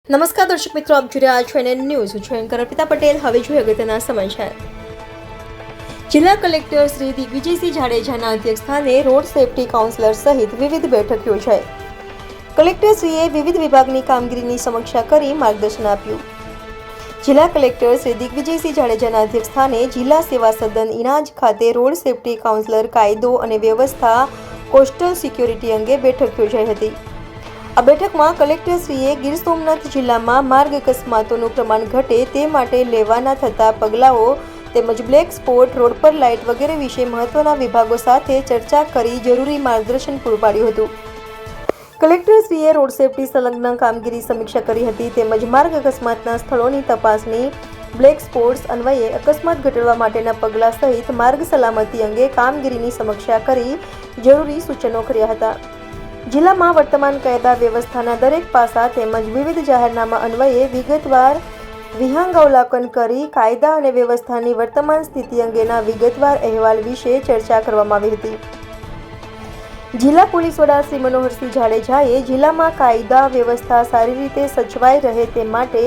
નમસ્કાર દર્શક મિત્રો, આપ જોઈ રહ્યા છો એનએન ન્યૂઝ. હું છું એન્કર અર્પિતા પટેલ. હવે જોઈએ અગત્યના સમાચાર. જિલ્લા કલેક્ટર શ્રી દિગ્વિજયસિંહ જાડેજાના અધ્યક્ષસ્થાને રોડ સેફટી કાઉન્સિલર સહિત વિવિધ બેઠક યોજાઈ. કલેક્ટરશ્રીએ વિવિધ વિભાગની કામગીરીની સમીક્ષા કરી માર્ગદર્શન આપ્યું. જિલ્લા કલેક્ટર શ્રી દિગ્વિજયસિંહ જાડેજાના અધ્યક્ષસ્થાને જિલ્લા સેવા સદન ઇણાજ ખાતે રોડ સેફટી કાઉન્સિલર કાયદો અને વ્યવસ્થા કોસ્ટલ સિક્યોરિટી અંગે બેઠક યોજાઈ હતી. આ બેઠકમાં કલેક્ટરશ્રીએ ગીર સોમનાથ જિલ્લામાં માર્ગ અકસ્માતોનું પ્રમાણ ઘટે તે માટે લેવાના થતા પગલાઓ તેમજ બ્લેક સ્પોટ, રોડ પર લાઇટ વગેરે વિશે મહત્વના વિભાગો સાથે ચર્ચા કરી જરૂરી માર્ગદર્શન પૂરું પાડ્યું હતું. કલેક્ટરશ્રીએ રોડ સેફટી સંલગ્ન કામગીરી સમીક્ષા કરી હતી તેમજ માર્ગ અકસ્માતના સ્થળોની તપાસણી, બ્લેક સ્પોટ્સ અન્વયે અકસ્માત ઘટાડવા માટેના પગલાં સહિત માર્ગ સલામતી અંગે કામગીરીની સમીક્ષા કરી જરૂરી સૂચનો કર્યા હતા. જિલ્લામાં વર્તમાન કાયદા વ્યવસ્થાના દરેક પાસા તેમજ વિવિધ જાહેરનામા અન્વયે વિગતવાર વિહંગાવલોકન કરી કાયદા અને વ્યવસ્થાની વર્તમાન સ્થિતિ અંગેના વિગતવાર અહેવાલ વિશે ચર્ચા કરવામાં આવી હતી. જિલ્લા પોલીસ વડા શ્રી મનોહરસિંહ જાડેજાએ જિલ્લામાં કાયદા વ્યવસ્થા સારી રીતે સચવાઈ રહે તે માટે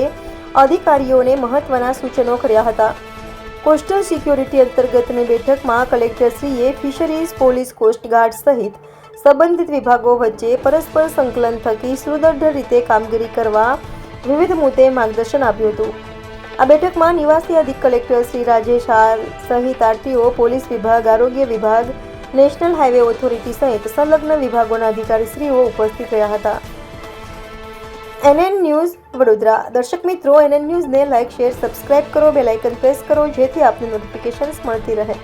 અધિકારીઓને મહત્વના સૂચનો કર્યા હતા. કોસ્ટલ સિક્યોરિટી અંતર્ગતની બેઠકમાં કલેક્ટરશ્રીએ ફિશરીઝ, પોલીસ, કોસ્ટગાર્ડ સહિત સંબંધિત વિભાગો વચ્ચે પરસ્પર સંકલન થકી સુદૃઢ રીતે કામગીરી કરવા વિવિધ મુદ્દે માર્ગદર્શન આપ્યું હતું. આ બેઠકમાં નિવાસી અધિક કલેક્ટર શ્રી રાજેશ આર સહિત આરટીઓ, પોલીસ વિભાગ, આરોગ્ય વિભાગ, નેશનલ હાઈવે ઓથોરિટી સહિત સંલગ્ન વિભાગોના અધિકારીશ્રીઓ ઉપસ્થિત રહ્યા હતા. NN news Vadodara. દર્શક મિત્રો, એનએન ન્યૂઝને લાઇક, શેર, સબસ્ક્રાઇબ કરો, બેલ આઇકન પ્રેસ કરો જેથી આપને નોટિફિકેશન્સ મળતી રહે.